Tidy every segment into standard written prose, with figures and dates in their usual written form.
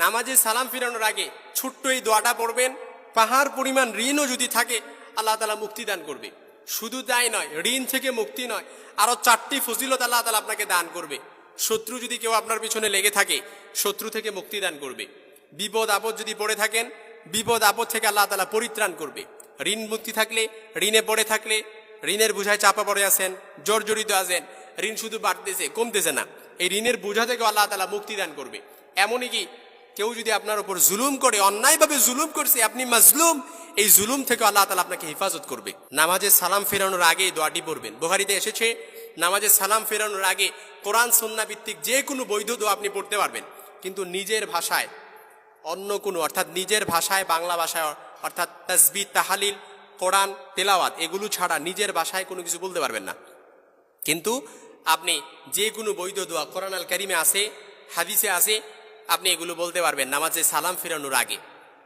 নামাজে সালাম ফিরানোর আগে ছোট্ট এই দোয়াটা পড়বেন। পাহাড় পরিমাণ ঋণও যদি থাকে আল্লাহ তাআলা মুক্তি দান করবে। শুধু তাই নয়, ঋণ থেকে মুক্তি নয়, আরো 4টি ফজিলত আল্লাহ তাআলা আপনাকে দান করবে। শত্রু যদি কেউ আপনার পিছনে লেগে থাকে, শত্রু থেকে মুক্তি দান করবে। বিপদ আপদ যদি পড়ে থাকেন, বিপদ আপদ থেকে আল্লাহ তাআলা পরিত্রাণ করবে। ঋণ মুক্তি থাকলে, ঋণে পড়ে থাকলে, ঋণের বোঝায় চাপা পড়ে আছেন, জর্জরিত আছেন, ঋণ শুধু বাড়তেছে কমতেছে না, এই ঋণের বোঝা থেকে আল্লাহ তাআলা মুক্তি দান করবে। এমনই কি কেউ যদি আপনার উপর জুলুম করে, অন্যায়ভাবে জুলুম করছে, আপনি মাজলুম, এই জুলুম থেকে আল্লাহ তাআলা আপনাকে হেফাজত করবে। নামাজে সালাম ফেরানোর আগে দোয়াটি পড়বেন। বুখারীতে এসেছে নামাজে সালাম ফেরানোর আগে কোরআন সুন্নাহ ভিত্তিক যে কোনো বৈধ দোয়া আপনি পড়তে পারবেন, কিন্তু নিজের ভাষায়, অন্য কোনো অর্থাৎ নিজের ভাষায়, বাংলা ভাষায় অর্থাৎ তাসবিহ, তাহলিল, কোরআন তেলাওয়াত এগুলো ছাড়া নিজের ভাষায় কোনো কিছু বলতে পারবেন না। কিন্তু আপনি যে কোনো বৈধ দোয়া কোরআন আল কারিমে আছে, হাদিসে আছে, আপনি এগুলো বলতে পারবেন নামাজে সালাম ফেরানোর আগে।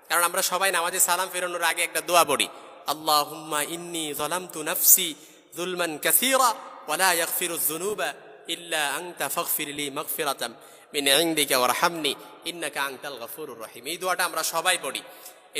কারণ আমরা সবাই নামাজে সালাম ফেরানোর আগে একটা দোয়া পড়ি, আল্লাহুম্মা ইন্নী যালামতু নাফসি যুলমান কাসীরা ওয়া লা ইয়াগফিরুয যুনুবা ইল্লা আনতা ফাগফিরলি মাগফিরাতাম মিন ইনদিকা ওয়ারহামনি ইন্নাকা আনতাল গফুরুর রহিম। এই দোয়াটা আমরা সবাই পড়ি।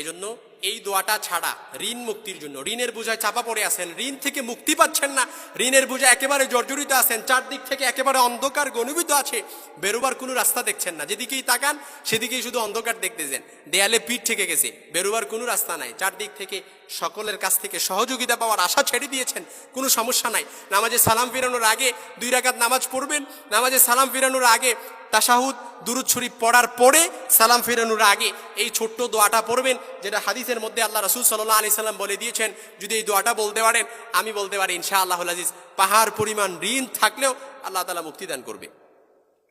এজন্য এই দোয়াটা ছাড়া ঋণ মুক্তির জন্য, ঋণের বোঝায় চাপা পড়ে আছেন, ঋণ থেকে মুক্তি পাচ্ছেন না, ঋণের বোঝায় একেবারে জর্জরিত আছেন, চারদিক থেকে একেবারে অন্ধকার ঘনীভূত আছে, বেরোবার কোনো রাস্তা দেখছেন না, যেদিকেই তাকান সেদিকেই শুধু অন্ধকার দেখতেছেন, দেয়ালে পিঠ থেকে গেছে, বেরোবার কোনো রাস্তা নাই, চারদিক থেকে সকলের কাছ থেকে সহযোগিতা পাওয়ার আশা ছেড়ে দিয়েছেন, কোনো সমস্যা নাই। নামাজে সালাম ফিরানোর আগে 2 রাকাত নামাজ পড়বেন। নামাজে সালাম ফিরানোর আগে তাশাহুদ দুরূদ শরীফ পড়ার পরে সালাম ফেরানোর আগে এই ছোট্ট দোয়াটা পড়বেন, যেটা হাদিসের মধ্যে আল্লাহ রাসূল সাল্লাল্লাহু আলাইহি সাল্লাম বলে দিয়েছেন। যদি এই দোয়াটা বলতে পারেন, আমি বলতে পারি ইনশাআল্লাহুল আজিজ, পাহাড় পরিমাণ ঋণ থাকলেও আল্লাহ তাআলা মুক্তি দান করবে।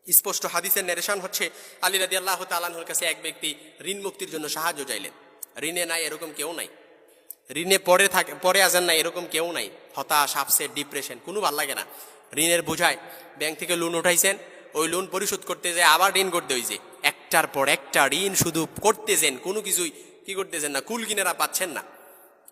স্পষ্ট হাদিসের নারেশন হচ্ছে, আলী রাদিয়াল্লাহু তাআলা আনহুর কাছে এক ব্যক্তি ঋণ মুক্তির জন্য সাহায্য চাইলেন। ঋণে নাই এরকম কেউ নাই, ঋণে পরে আছেন না এরকম কেউ নাই, হতাশ, আপসেট, ডিপ্রেশন কোনো ভাল লাগে না, ঋণের বোঝায় ব্যাংক থেকে লোন উঠাইছেন, ওই লোন পরিশোধ করতে যায় আবার ঋণ করতে হয়েছে, একটার পর একটা ঋণ শুধু করতেছেন, কোনো কিছুই কি করতেছেন না, কুল কিনারা পাচ্ছেন না।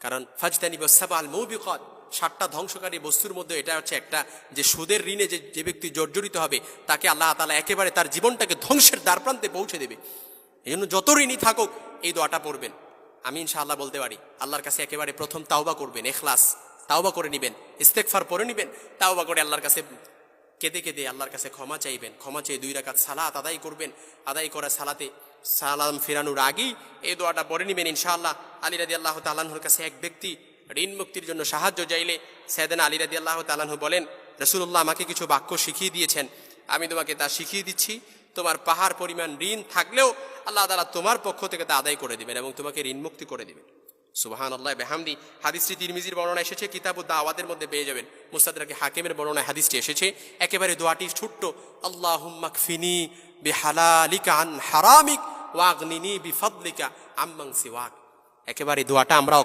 কারণ ফাজতানিবুস সাবআল মুবিকাত, 7টা ধ্বংসকারী বস্তুর মধ্যে এটা হচ্ছে একটা, যে সুদের ঋণে যে ব্যক্তি জর্জরিত হবে তাকে আল্লাহ তাআলা একেবারে তার জীবনটাকে ধ্বংসের দ্বারপ্রান্তে পৌঁছে দেবে। এই জন্য যত ঋণই থাকুক এই দোয়াটা পড়বেন। আমি ইনশাআল্লাহ বলতে পারি আল্লাহর কাছে একেবারে প্রথম তাওবা করবেন, ইখলাস তাওবা করে নেবেন, ইস্তেগফার পড়ে নেবেন, তাওবা করে আল্লাহর কাছে কেঁদে কেঁদে আল্লাহর কাছে ক্ষমা চাইবেন। ক্ষমা চেয়ে 2 রাকাত সালাত আদায় করবেন। আদায় করা সালাতে সালাম ফেরানোর আগেই এই দোয়াটা পড়ে নেবেন ইনশাআল্লাহ। আলী রাদিয়াল্লাহু তাআলা আনহুর কাছে এক ব্যক্তি ঋণ মুক্তির জন্য সাহায্য চাইলে সাইয়েদনা আলী রাদিয়াল্লাহু তাআলা আনহু বলেন, রাসূলুল্লাহ আমাকে কিছু বাক্য শিখিয়ে দিয়েছেন, আমি তোমাকে তা শিখিয়ে দিচ্ছি। তোমার পাহাড় পরিমাণ ঋণ থাকলেও আল্লাহ তাআলা তোমার পক্ষ থেকে তা আদায় করে দিবেন এবং তোমাকে ঋণ মুক্তি করে দিবেন। সুবহানাল্লাহ বিহামদি। হাদিসটি তিরমিজির বর্ণনা এসেছে, কিতাবুদ দাওয়াতের মধ্যে পেয়ে যাবেন। মুস্তাদরাকে হাকিমের বর্ণনায় হাদিসটি এসেছে। একেবারে দোয়াটি ছোট্ট, আল্লাহুম্মা কফিনি বিহালালিকা আন হারামিক ওয়া আগনিনি বিফাদলিকা আম্মান সিওয়াক। একেবারে দোয়াটা আমরা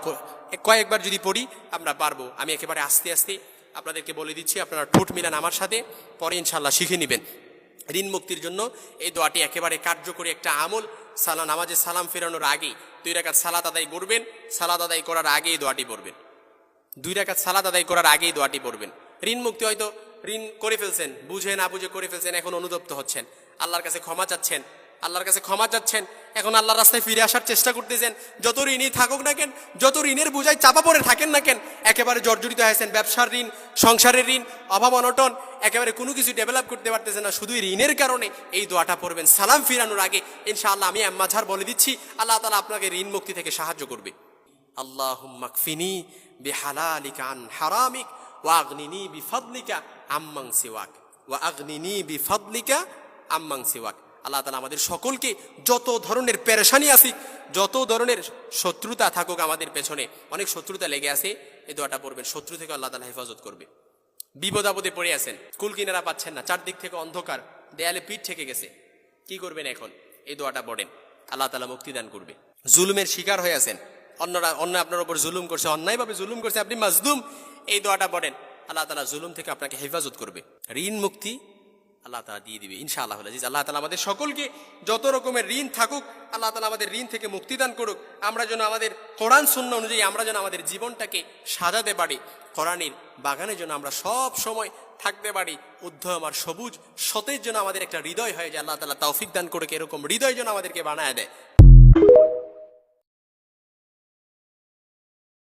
কয়েকবার যদি পড়ি আমরা পারবো। আমি একেবারে আস্তে আস্তে আপনাদেরকে বলে দিচ্ছি, আপনারা ঠোঁট মিলান আমার সাথে, পরে ইনশাআল্লাহ শিখে নেবেন। ঋণ মুক্তির জন্য এই দোয়াটি একেবারে কার্যকরী একটা আমল। নামাজে সালাম ফেরানোর আগে 2 রাকাত সালাত আদায় করবেন। সালাত আদায় করার আগেই দোয়াটি পড়বেন। 2 রাকাত সালাত আদায় করার আগেই দোয়াটি পড়বেন। ঋণ মুক্তি, হয়তো ঋণ করে ফেলছেন, বুঝে না বুঝে করে ফেলছেন, এখন অনুতপ্ত হচ্ছেন, আল্লাহর কাছে ক্ষমা চাচ্ছেন, আল্লাহর কাছে ক্ষমা চাচ্ছেন, এখন আল্লাহর রাস্তায় ফিরে আসার চেষ্টা করতেছেন। যত ঋণই থাকুক না কেন, যত ঋণের বোঝায় চাপা পড়ে থাকেন না কেন, একেবারে জর্জরিত হয়েছেন, ব্যবসার ঋণ, সংসারের ঋণ, অভাব অনটন, একেবারে কোনো কিছু ডেভেলপ করতে পারতেছেন না, শুধু ঋণের কারণে এই দোয়াটা পড়বেন সালাম ফিরানোর আগে। ইনশাআল্লাহ আমি মাঝার বলে দিচ্ছি, আল্লাহ তাআলা আপনাকে ঋণ মুক্তি থেকে সাহায্য করবে। আল্লাহুম্মা কফিনি বিহালালিকা আন হারামিক ওয়া আগনিনি বিফাদলিকা আম্মান সিওয়াক, ওয়া আগনিনি বিফাদলিকা আম্মান সিওয়াক। আল্লাহ তাআলা আমাদের সকলকে যত ধরনের পেরেশানি আছে, যত ধরনের শত্রুতা থাকুক আমাদের পেছনে, অনেক শত্রুতা লেগে আছে, এই দোয়াটা পড়বেন, শত্রু থেকে আল্লাহ তাআলা হেফাজত করবে। বিপদ আপদে পড়ে আছেন, কুল কিনারা পাচ্ছেন না, চারদিক থেকে অন্ধকার, দেয়ালে পিঠ থেকে গেছে, কি করবেন এখন? এই দোয়াটা পড়েন, আল্লাহ তাআলা মুক্তি দান করবে। জুলুমের শিকার হয়ে আছেন, অন্য আপনার উপর জুলুম করছে, অন্যায়ভাবে জুলুম করছে, আপনি মাজলুম, এই দোয়াটা পড়েন, আল্লাহ তাআলা জুলুম থেকে আপনাকে হেফাজত করবে। ঋণ মুক্তি আল্লাহ তাআলা দিয়ে দিবে ইনশাআল্লাহ। আল্লাহ তাআলা আমাদের সকলকে যত রকমের ঋণ থাকুক আল্লাহ তাআলা আমাদের ঋণ থেকে মুক্তি দান করুক। আমরা যেন আমাদের কোরআন সুন্নাহ অনুযায়ী আমরা যেন আমাদের জীবনটাকে সাজাতে পারি, কোরআনের বাগানে যেন আমরা সব সময় থাকতে পারি ঊর্ধ্ব আমার সবুজ সতেজ যেন আমাদের একটা হৃদয় হয় যে আল্লাহ তাআলা তৌফিক দান করে এরকম হৃদয় যেন আমাদেরকে বানায় দেয়।